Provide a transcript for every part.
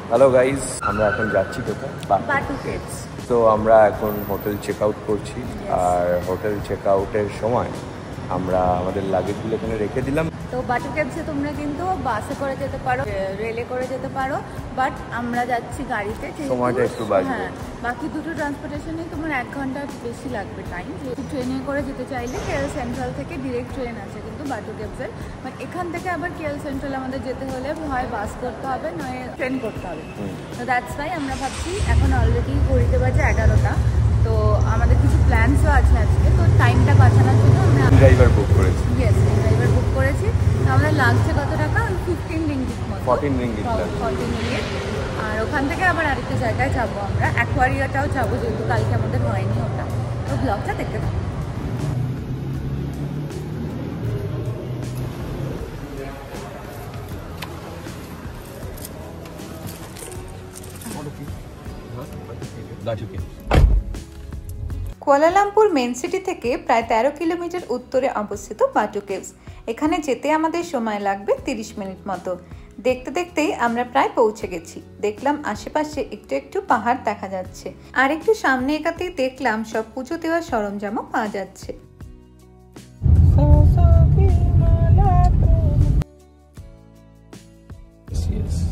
Hello guys, আমরা এখন যাচ্ছি কোথায়? বাটু কেভস। তো আমরা এখন হোটেল চেক আউট করছি, আর হোটেল চেক আউটের সময় আমরা আমাদের লাগেজগুলো এখানে রেখে দিলাম। তো বাটু কেভসে তোমরা কিন্তু বাসে করে যেতে পারো, রেলে করে যেতে পারো, বাট আমরা যাচ্ছি গাড়িতে। সময়টা একটু বাড়বে। হ্যাঁ, বাকি দুটো ট্রান্সপোর্টেশনে তোমার 1 ঘন্টা বেশি লাগবে টাইম। যেহেতু ট্রেনে করে যেতে চাইলে কেএল সেন্ট্রাল থেকে ডিরেক্ট ট্রেন আছে কিন্তু বাটু কেভসের, বাট এখান থেকে আবার কেএল সেন্ট্রাল আমাদের যেতে হলে হয় বাস করতে হবে নয় ট্রেন করতে হবে। তো দ্যাটস ওয়াই আমরা ভাবছি, এখন অলরেডি ঘড়িতে বাজে 11টা, তো আমাদের কিছু প্ল্যানসও আছে আজকে। তো টাইমটা বাঁচানোর জন্য আমরা ড্রাইভার বুক করেছি। ইয়েস, ড্রাইভার বুক করেছি। আমরা লাগছে কত টাকা? 15 রিঙ্গিট মতো। 14 রিঙ্গিট। 14 রিঙ্গিট। আর ওখান থেকে আবার আরেকটা জায়গায় যাবো, আমরা অ্যাকোয়ারিয়াটাও যাবো, যেহেতু কালকে আমাদের হয়নি ওটা। তো ব্লগটা দেখতে থাকো। কুয়ালালামপুর মেন সিটি থেকে প্রায় 13 কিলোমিটার উত্তরে অবস্থিত বাটু কেভস। এখানে যেতে আমাদের সময় লাগবে 30 মিনিট মতো। দেখতে দেখতেই আমরা প্রায় পৌঁছে গেছি। দেখলাম আশেপাশে একটু একটু পাহাড় দেখা যাচ্ছে, আর একটু সামনে এগাতেই দেখলাম সব পুজো দেওয়ার সরঞ্জামও পাওয়া যাচ্ছে।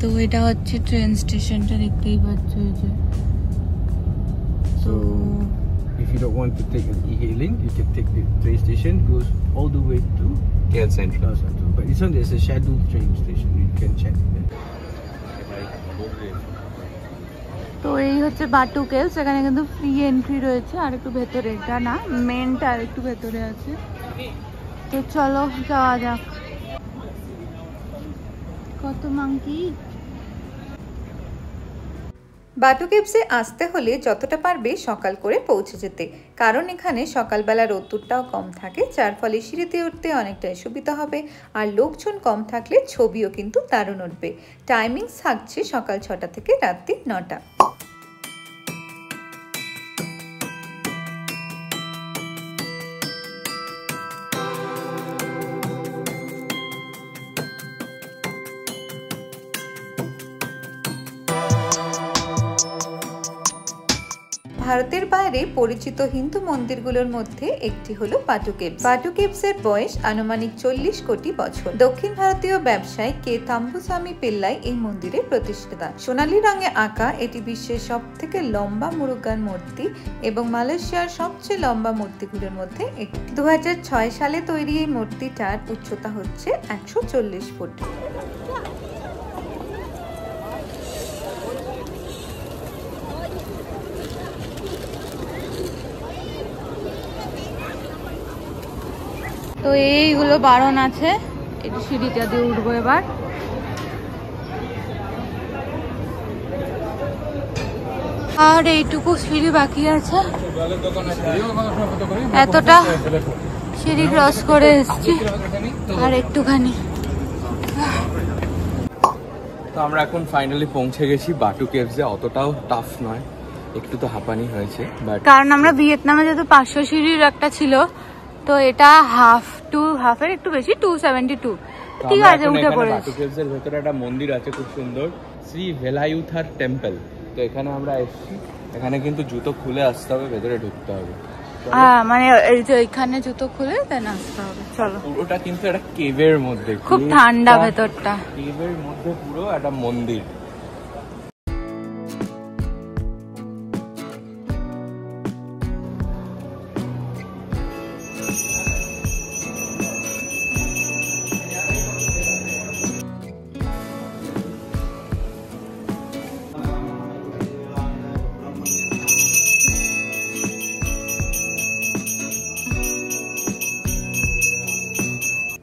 তো এটা হচ্ছে ট্রেন স্টেশনটা, দেখতেই পাচ্ছ এই যে। So if you don't want to take an e-hailing, you can take the train station, goes all the way to KL Central. But this one there's a scheduled train station, you can check there. তো এই হচ্ছে বাটু caves. এখানে কিন্তু free entry রয়েছে, আর একটু ভেতরে, এটা না মেনটা আর একটু ভেতরে আছে। তো চলো যাওয়া যাক। কত মাংকি। বাটু কেভসে আসতে হলে যতটা পারবে সকাল করে পৌঁছে যেতে, কারণ এখানে সকালবেলা রোদ্দুরটাও কম থাকে, যার ফলে সিঁড়িতে উঠতে অনেকটাই সুবিধা হবে। আর লোকজন কম থাকলে ছবিও কিন্তু দারুণ উঠবে। টাইমিংস থাকছে সকাল 6টা থেকে রাত্রি 9টা। ভারতের বাইরে পরিচিত হিন্দু মন্দিরগুলোর মধ্যে একটি হলো বাটু কেভস। বাটু কেভসের বয়স আনুমানিক 40 কোটি বছর। দক্ষিণ ভারতীয় ব্যবসায়ী কে থাম্বুসামি পিল্লাই এই মন্দিরের প্রতিষ্ঠাতা। সোনালী রঙে আঁকা এটি বিশ্বের সব থেকে লম্বা মুরুগান মূর্তি এবং মালয়েশিয়ার সবচেয়ে লম্বা মূর্তিগুলোর মধ্যে একটি। 2006 সালে তৈরি এই মূর্তিটার উচ্চতা হচ্ছে 140 ফুট। তো এইগুলো বারণ আছে, একটু সিঁড়িটা দিয়ে উঠবো এবার। আর এইটুকু সিঁড়ি বাকি আছে, এতটা সিঁড়ি ক্রস করে এসছি, আর একটুখানি। তো আমরা এখন ফাইনালি পৌঁছে গেছি বাটু কেভসে। অতটাও টাফ নয়, একটু তো হাঁপানি হয়েছে, কারণ আমরা ভিয়েতনামে যেহেতু 500 সিঁড়ির একটা ছিল, তো এটা হাফের একটু বেশি, 272। ঠিক আছে, উঠে পড়েছি। বাটু কেভসের ভেতরে একটা মন্দির আছে খুব সুন্দর, শ্রী ভেলায়ুথার টেম্পল। তো এখানে আমরা এসেছি, এখানে কিন্তু জুতো খুলে আসতে হবে, ভেতরে ঢুকতে হবে। হ্যাঁ, মানে এই যে এখানে জুতো খুলে দেন আসতে হবে। চলো। পুরোটা কিন্তু একটা কেভের মধ্যে, খুব ঠান্ডা ভেতরটা। কেভের মধ্যে পুরো একটা মন্দির।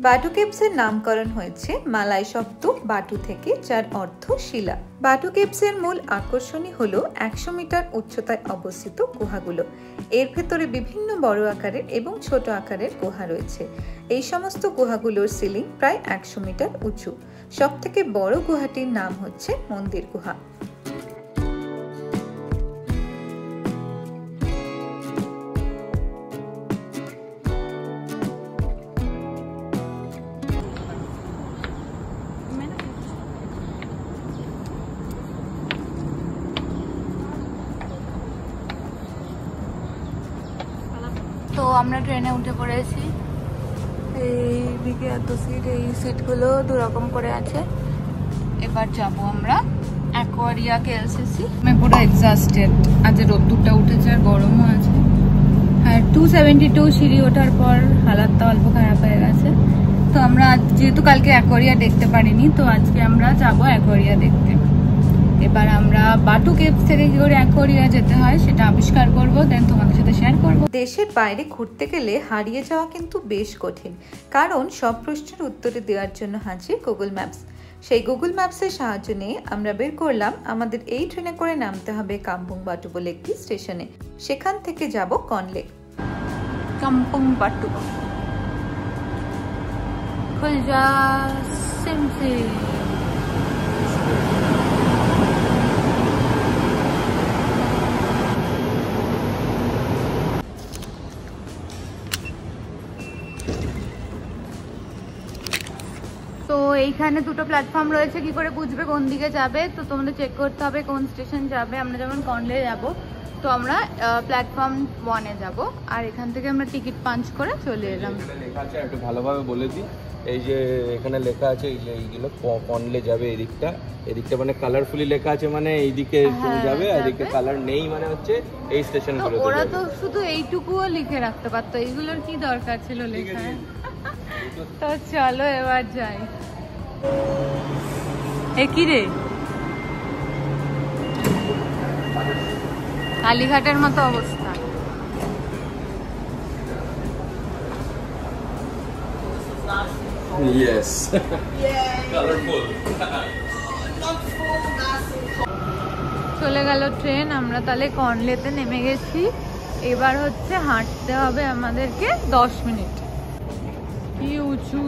বাটু কেভসের নামকরণ হয়েছে মালয় শব্দ বাটু থেকে, যার অর্থ শিলা। বাটু কেভসের মূল আকর্ষণই হলো 100 মিটার উচ্চতায় অবস্থিত গুহাগুলো। এর ভেতরে বিভিন্ন বড় আকারের এবং ছোট আকারের গুহা রয়েছে। এই সমস্ত গুহাগুলোর সিলিং প্রায় 100 মিটার উঁচু। সব থেকে বড় গুহাটির নাম হচ্ছে মন্দির গুহা। আমরা ট্রেনে উঠে পড়েছি। এইদিকে এত সিট, এই সিটগুলো দুরকম করে আছে। এবার যাব আমরা অ্যাকোয়ারিয়া কেএলসিসি। আমি পুরো এক্সস্টেড, আজ রোদ্দুরটা উঠেছে আর গরমও আছে। আর 272 সিঁড়ি ওঠার পর হালাতটা অল্প খারাপ হয়ে গেছে। তো আমরা যেহেতু কালকে অ্যাকোয়ারিয়া দেখতে পারিনি, তো আজকে আমরা যাব অ্যাকোয়ারিয়া দেখতে। এবার আমরা বাটু কেভস থেকে কি করে অ্যাকোয়ারিয়া যেতে হয় সেটা আবিষ্কার করব, দেন তোমাদের সাথে শেয়ার করব। দেশের বাইরে ঘুরতে গেলে হারিয়ে যাওয়া কিন্তু বেশ কঠিন, কারণ সব প্রশ্নের উত্তরে দেওয়ার জন্য হাজির গুগল ম্যাপস। সেই গুগল ম্যাপসের সাহায্য নিয়ে আমরা বের করলাম আমাদের এই ট্রেনে করে নামতে হবে কাম্পুং বাটু বলে একটি স্টেশনে। সেখান থেকে যাব কনলেক। কাম্পুং বাটু খুলজা সিমসি। তো এইখানে দুটো প্ল্যাটফর্ম রয়েছে, কি করে বুঝবে কোন দিকে যাবে? তো তোমাদের চেক করতে হবে কোন স্টেশন যাবে। আমরা যেমন কনলে যাব, তো আমরা প্ল্যাটফর্ম 1-এ যাব, আর এখান থেকে আমরা টিকিট পাঞ্চ করে চলে এলাম। লেখা আছে, একটু ভালোভাবে বলে দিই। এই যে এখানে লেখা আছে, এই যে এইগুলো কনলে যাবে, এদিকটা মানে কালারফুলি লেখা আছে, মানে এইদিকে যাবে, আর এদিকে কালার নেই, মানে হচ্ছে এই স্টেশনগুলো। ওরা তো শুধু এইটুকুও লিখে রাখতে পারতো, এইগুলোর কি দরকার ছিল লেখা? তো চলো এবার যাই। এ কি রে, কালীঘাটের মতো অবস্থা। Yes. Colorful. চলে গেল ট্রেন, আমরা তাহলে কনলেতে নেমে গেছি। এবার হচ্ছে হাঁটতে হবে আমাদেরকে 10 মিনিট। কি উঁচু!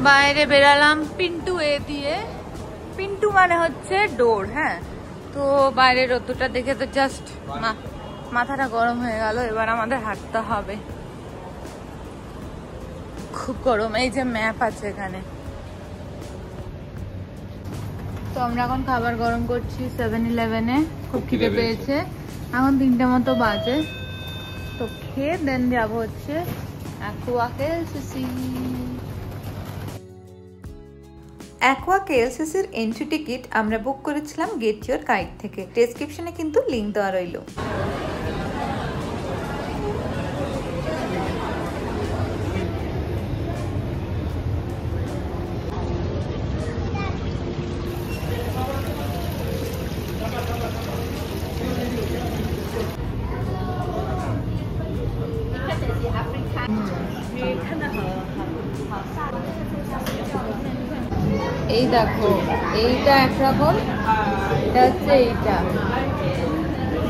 বাইরে বেরালাম পিন্টু এ দিয়ে। পিন্টু মানে হচ্ছে ডোর। হ্যাঁ, তো বাইরের রোদ্দুরটা দেখে তো জাস্ট মাথাটা গরম হয়ে গেল। এবার আমাদের হাঁটতে হবে, খুব গরম। এই যে ম্যাপ আছে এখানে। তো আমরা এখন খাবার গরম করছি 7-Eleven-এ। খুব খিদে পেয়েছে, এখন 3টে মতো বাজে। তো খেয়ে দেন যাবো হচ্ছে অ্যাকোয়া কেএলসিসি। অ্যাকোয়া কেএলসিসির এন্ট্রি টিকিট আমরা বুক করেছিলাম গেট ইওর কাইট থেকে। ডেসক্রিপশনে কিন্তু লিঙ্ক দেওয়া রইল। এই দেখো, এইটা একরকম, এটা হচ্ছে এইটা।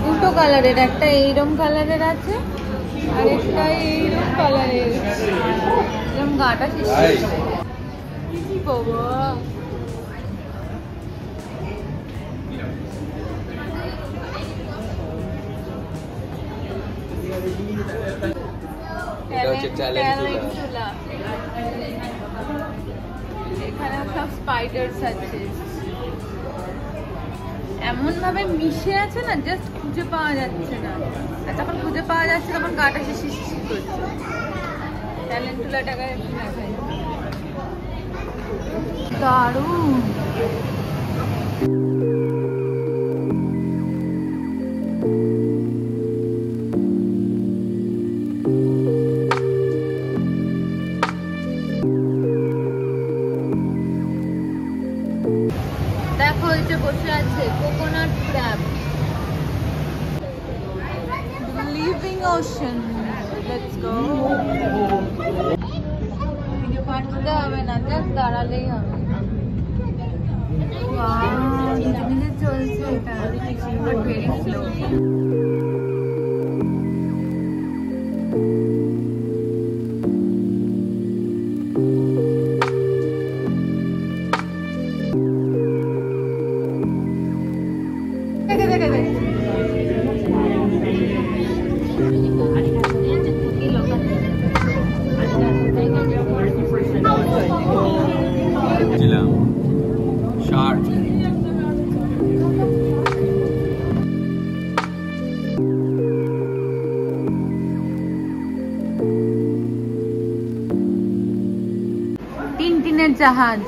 দুটো কালারের, একটা এইরকম কালারের আছে আর একটা এইরকম কালারের। এরকম গাটা শেষ বাবা। এখানে সব স্পাইডারস আছে, এমন ভাবে মিশে আছে না, জাস্ট খুঁজে পাওয়া যাচ্ছে না। আর যখন খুঁজে পাওয়া যাচ্ছে তখন গাটা শিশি করছে। ট্যালেন্টুলা টাকায় দেখায় দারুণ। দেখো এই যে বসে আছে coconut crab, living ocean. Let's go. হাঁটতে হবে না, জাস্ট দাঁড়ালেই হবে। ওয়াও, ধীরে ধীরে চলছে এটা, বাট ভেরি স্লো। দিনের জাহাজ।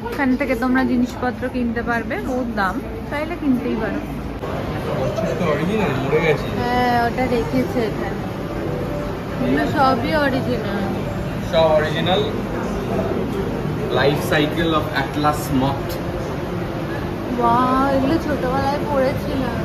এখান থেকে তোমরা জিনিসপত্র কিনতে পারবে, বহুত দাম, চাইলে কিনতেই পারো। হ্যাঁ, ওটা রেখেছে এখানে, সবই অরিজিনাল, সব original. Life cycle of Atlas moth. Wow, এগুলো ছোটবেলায় পড়েছিলাম।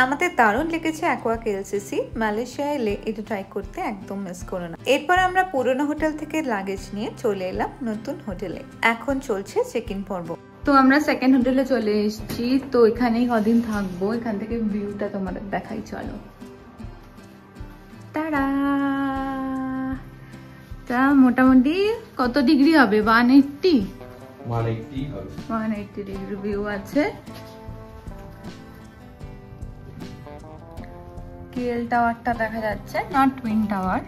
আমাদের দারুণ লেগেছে অ্যাকোয়া কেএলসিসি। মালয়েশিয়া এলে এটা ট্রাই করতে একদম মিস করো না। এরপর আমরা পুরনো হোটেল থেকে লাগেজ নিয়ে চলে এলাম নতুন হোটেলে। এখন চলছে চেক ইন পর্ব। তো আমরা সেকেন্ড হোটেলে চলে এসেছি, তো এখানেই কদিন থাকবো। এখান থেকে ভিউটা তোমাদের দেখাই, চলো। তারা তা মোটামুটি কত ডিগ্রি হবে? 180 ডিগ্রি ভিউ আছে। কেএল টাওয়ারটা দেখা যাচ্ছে, নট টুইন টাওয়ার।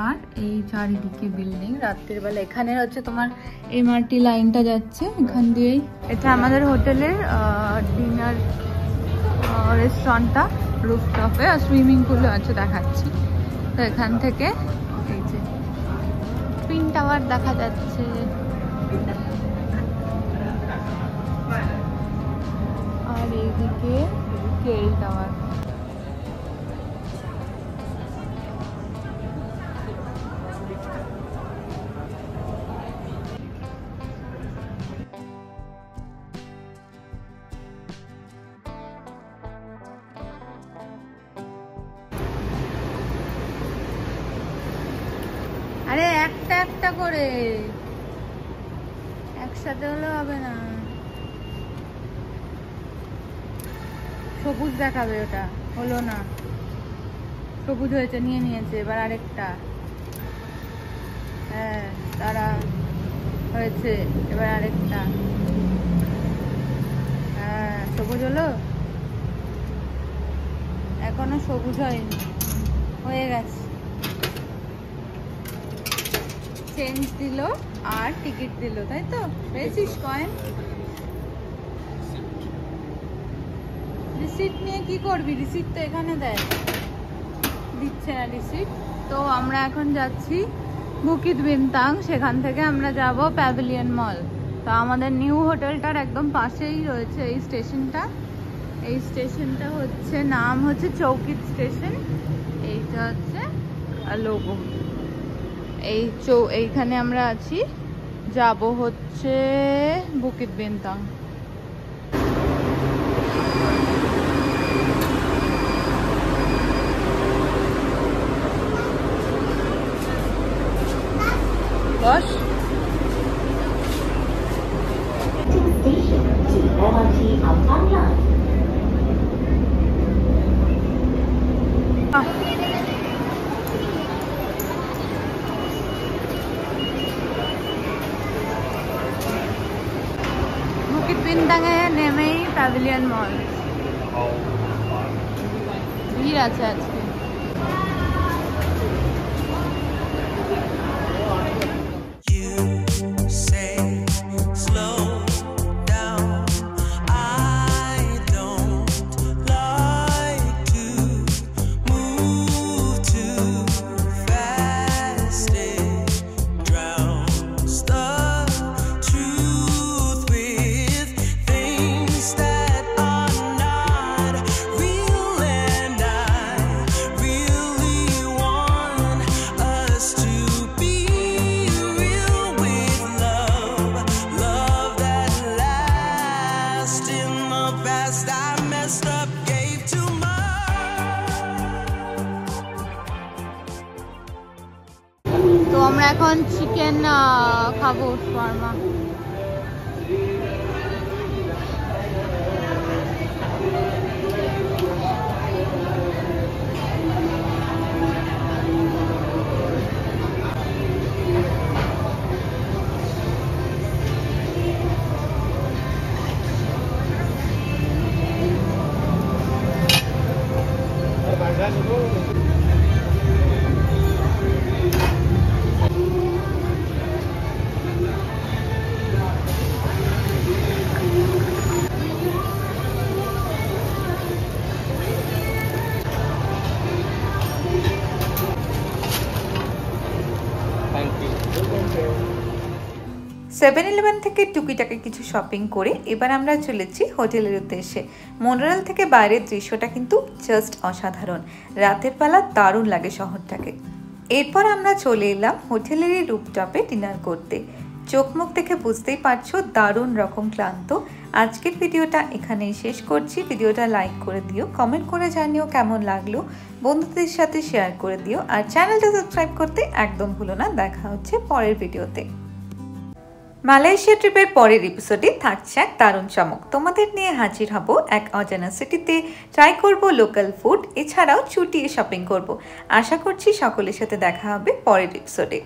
আর এই চারিদিকে বিল্ডিং। রাত্রির বেলা এখানে হচ্ছে তোমার এমআরটি লাইনটা যাচ্ছে এখান দিয়েই। এটা আমাদের হোটেলের ডিনার রেস্টুরেন্টটা, রুফটপে, আর সুইমিং পুলও আছে দেখাচ্ছি। তো এখান থেকে এই যে টুইন টাওয়ার দেখা যাচ্ছে। আর এইদিকে কেএল টাওয়ার। আরে একটা একটা করে, একসাথে হলে হবে না। সবুজ দেখাবে, ওটা হলো না। সবুজ হয়েছে, নিয়ে নিয়েছে। এবার আরেকটা, হ্যাঁ তারা হয়েছে। এবার আরেকটা, হ্যাঁ সবুজ হলো। এখনো সবুজ হয়নি, হয়ে গেছে। চেঞ্জ দিল আর টিকিট দিল, তাই তো? পেয়েছিস কয়েন? রিসিট নিয়ে কি করবি? রিসিট তো এখানে দেয়, দিচ্ছে না রিসিট। তো আমরা এখন যাচ্ছি বুকিত বিনতাং, সেখান থেকে আমরা যাব প্যাভিলিয়ন মল। তো আমাদের নিউ হোটেলটার একদম পাশেই রয়েছে এই স্টেশনটা। এই স্টেশনটা হচ্ছে, নাম হচ্ছে চৌকিত স্টেশন। এইটা হচ্ছে লোগো। এইখানে আমরা আছি, যাব হচ্ছে বুকিত বিনতাং। বস। বুকিত বিনতাংয়ে নেমেই প্যাভিলিয়ন মল। ভিড় আছে আজকে। তো আমরা এখন চিকেন খাবো, শাওয়ারমা। 7-Eleven থেকে টুকিটাকি কিছু শপিং করে এবার আমরা চলেছি হোটেলের উদ্দেশ্যে। মোনোরেল থেকে বাইরের দৃশ্যটা কিন্তু জাস্ট অসাধারণ। রাতের বেলা দারুণ লাগে শহরটাকে। এরপর আমরা চলে এলাম হোটেলেরই রুফটপে ডিনার করতে। চোখ মুখ দেখে বুঝতেই পারছো দারুণ রকম ক্লান্ত। আজকের ভিডিওটা এখানেই শেষ করছি। ভিডিওটা লাইক করে দিও, কমেন্ট করে জানিও কেমন লাগলো, বন্ধুদের সাথে শেয়ার করে দিও, আর চ্যানেলটা সাবস্ক্রাইব করতে একদম ভুলো না। দেখা হচ্ছে পরের ভিডিওতে। মালয়েশিয়া ট্রিপের পরের এপিসোডে থাকছে এক দারুণ চমক। তোমাদের নিয়ে হাজির হব এক অজানা সিটিতে। ট্রাই করব লোকাল ফুড, এছাড়াও চুটিয়ে শপিং করব। আশা করছি সকলের সাথে দেখা হবে পরের এপিসোডে।